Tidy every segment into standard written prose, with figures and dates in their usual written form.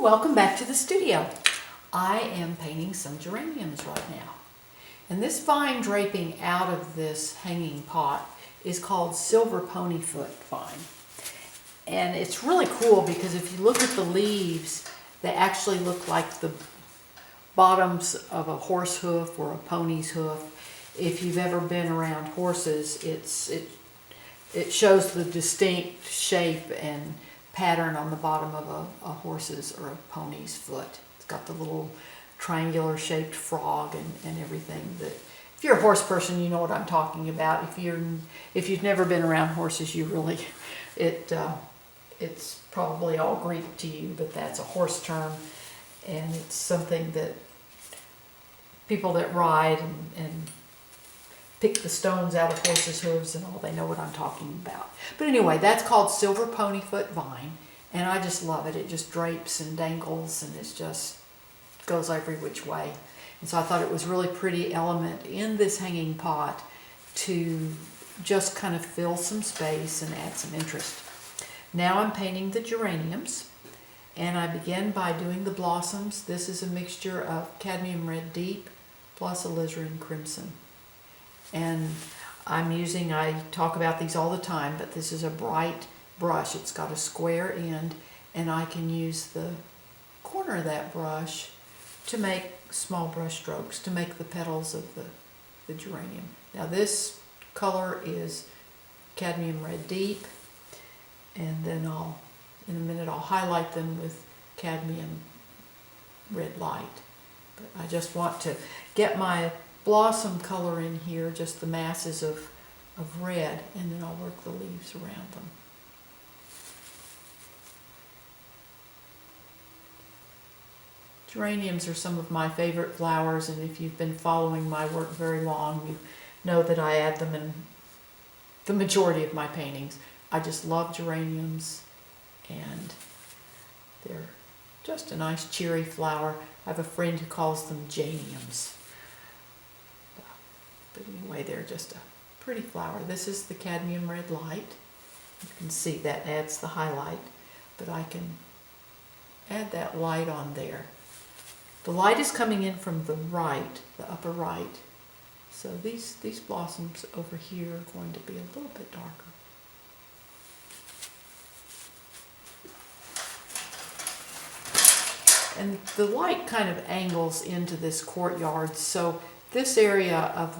welcome back to the studio. I am painting some geraniums right now. And this vine draping out of this hanging pot is called silver ponyfoot vine. And it's really cool because if you look at the leaves, they actually look like the bottoms of a horse hoof or a pony's hoof. If you've ever been around horses, it shows the distinct shape and pattern on the bottom of a horse's or a pony's foot. It's got the little triangular shaped frog and everything. That if you're a horse person, you know what I'm talking about. If you've never been around horses, you really it's probably all Greek to you, but that's a horse term, and it's something that people that ride and pick the stones out of horses' hooves and all, they know what I'm talking about. But anyway, that's called silver ponyfoot vine, and I just love it. It just drapes and dangles, and it just goes every which way. And so I thought it was really pretty element in this hanging pot to just kind of fill some space and add some interest. Now I'm painting the geraniums, and I begin by doing the blossoms. This is a mixture of cadmium red deep plus alizarin crimson. And I talk about these all the time, but this is a bright brush. It's got a square end, and I can use the corner of that brush to make small brush strokes to make the petals of the geranium. Now this color is cadmium red deep, and then in a minute I'll highlight them with cadmium red light. But I just want to get my blossom color in here, just the masses of red, and then I'll work the leaves around them. Geraniums are some of my favorite flowers, and if you've been following my work very long, you know that I add them in the majority of my paintings. I just love geraniums, and they're just a nice cheery flower. I have a friend who calls them janiums. But anyway, they're just a pretty flower. This is the cadmium red light. You can see that adds the highlight, but I can add that light on there. The light is coming in from the right, the upper right. So these blossoms over here are going to be a little bit darker. And the light kind of angles into this courtyard, so this area of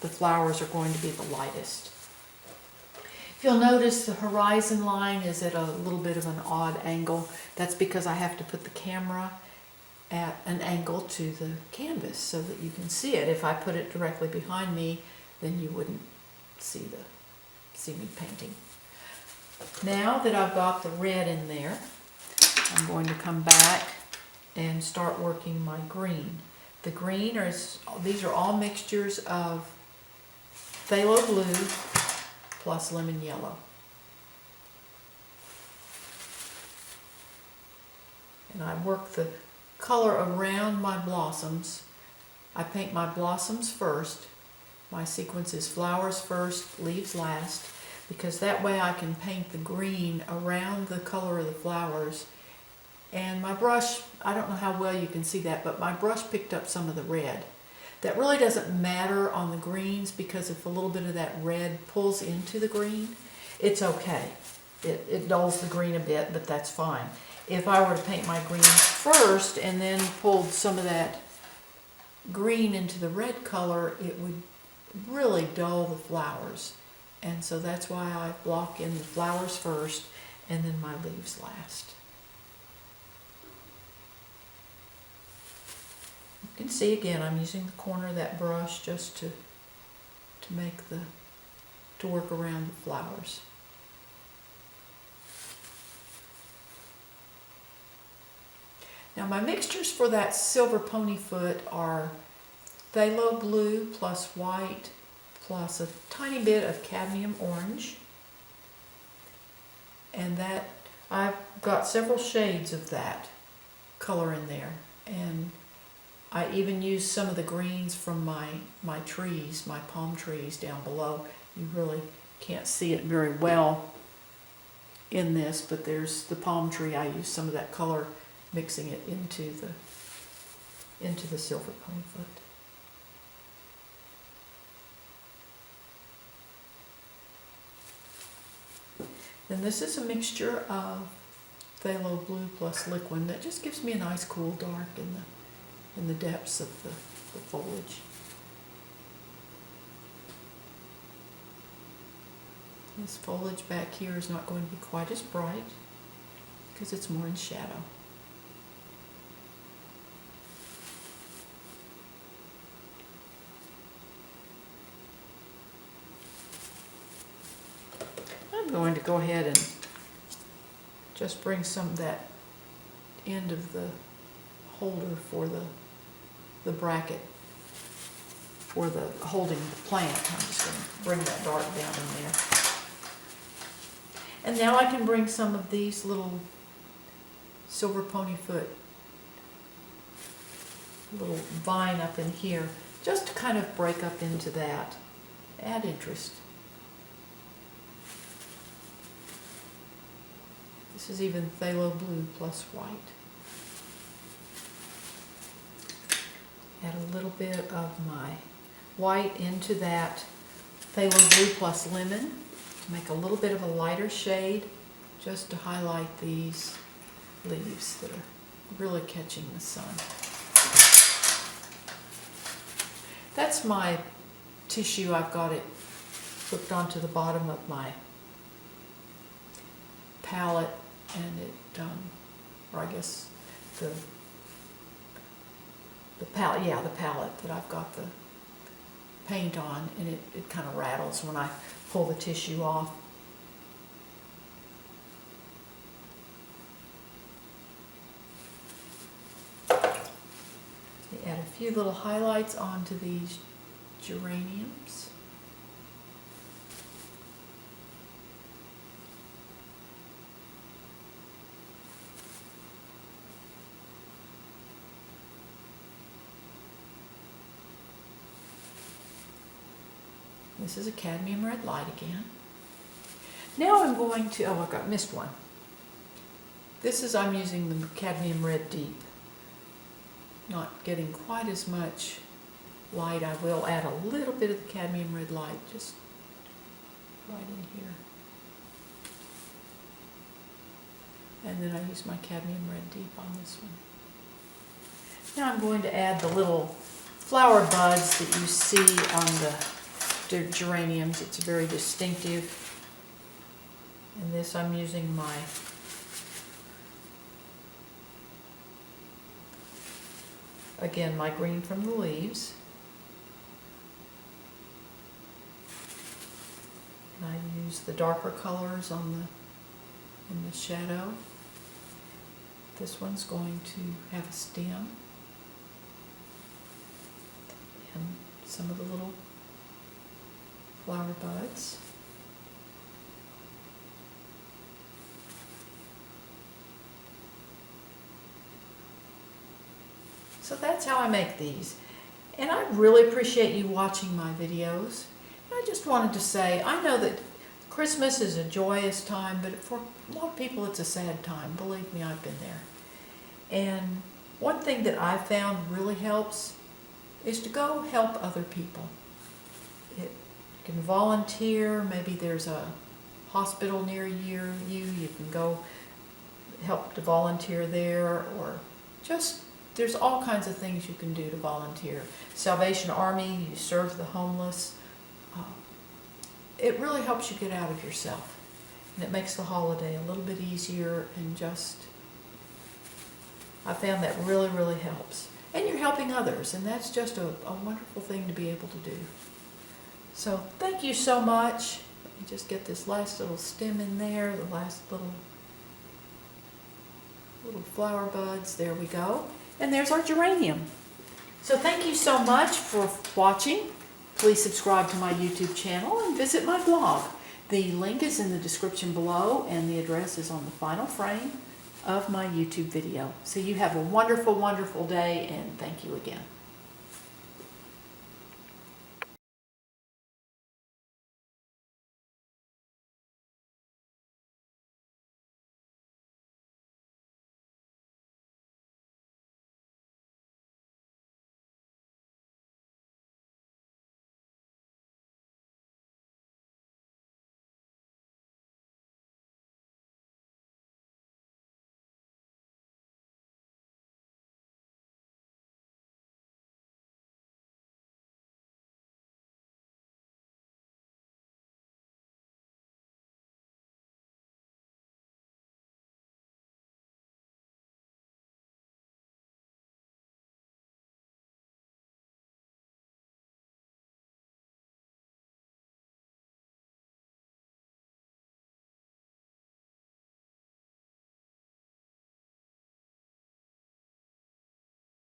the flowers are going to be the lightest. If you'll notice, the horizon line is at a little bit of an odd angle. That's because I have to put the camera at an angle to the canvas so that you can see it. If I put it directly behind me, then you wouldn't see me painting. Now that I've got the red in there, I'm going to come back and start working my green. The green these are all mixtures of phthalo blue plus lemon yellow. And I work the color around my blossoms. I paint my blossoms first. My sequence is flowers first, leaves last, because that way I can paint the green around the color of the flowers. And my brush, I don't know how well you can see that, but my brush picked up some of the red. That really doesn't matter on the greens, because if a little bit of that red pulls into the green, it's okay. It dulls the green a bit, but that's fine. If I were to paint my greens first and then pulled some of that green into the red color, it would really dull the flowers. And so that's why I block in the flowers first and then my leaves last. You can see again, I'm using the corner of that brush just to work around the flowers. Now my mixtures for that silver ponyfoot are phthalo blue plus white plus a tiny bit of cadmium orange. And that, I've got several shades of that color in there. And I even used some of the greens from my trees, my palm trees down below. You really can't see it very well in this, but there's the palm tree. I used some of that color mixing it into the silver ponyfoot. Then this is a mixture of phthalo blue plus liquid that just gives me a nice cool dark in the depths of the foliage. This foliage back here is not going to be quite as bright because it's more in shadow. I'm going to go ahead and just bring some of that end of the holder for the bracket for the holding the plant. I'm just going to bring that dart down in there. And now I can bring some of these little silver ponyfoot, little vine up in here, just to kind of break up into that, add interest. This is even phthalo blue plus white. Add a little bit of my white into that phthalo blue plus lemon to make a little bit of a lighter shade, just to highlight these leaves that are really catching the sun. That's my tissue. I've got it hooked onto the bottom of my palette, and it, or I guess the palette, yeah, the palette that I've got the paint on, and it kind of rattles when I pull the tissue off. Add a few little highlights onto these geraniums. This is a cadmium red light again. Now I'm going to, oh, I missed one. This is, I'm using the cadmium red deep. Not getting quite as much light. I will add a little bit of the cadmium red light just right in here. And then I use my cadmium red deep on this one. Now I'm going to add the little flower buds that you see on the geraniums. It's very distinctive. And this I'm using my again, my green from the leaves. And I use the darker colors in the shadow. This one's going to have a stem. And some of the little flower buds. So that's how I make these. And I really appreciate you watching my videos. I just wanted to say, I know that Christmas is a joyous time, but for a lot of people it's a sad time. Believe me, I've been there. And one thing that I found really helps is to go help other people. You can volunteer. Maybe there's a hospital near you. You can go help to volunteer there, or just there's all kinds of things you can do to volunteer. Salvation Army, you serve the homeless. It really helps you get out of yourself. And it makes the holiday a little bit easier, and just, I found that really, really helps. And you're helping others, and that's just a wonderful thing to be able to do. So thank you so much. Let me just get this last little stem in there, the last little flower buds. There we go. And there's our geranium. So thank you so much for watching. Please subscribe to my YouTube channel and visit my blog. The link is in the description below, and the address is on the final frame of my YouTube video. So you have a wonderful, wonderful day, and thank you again.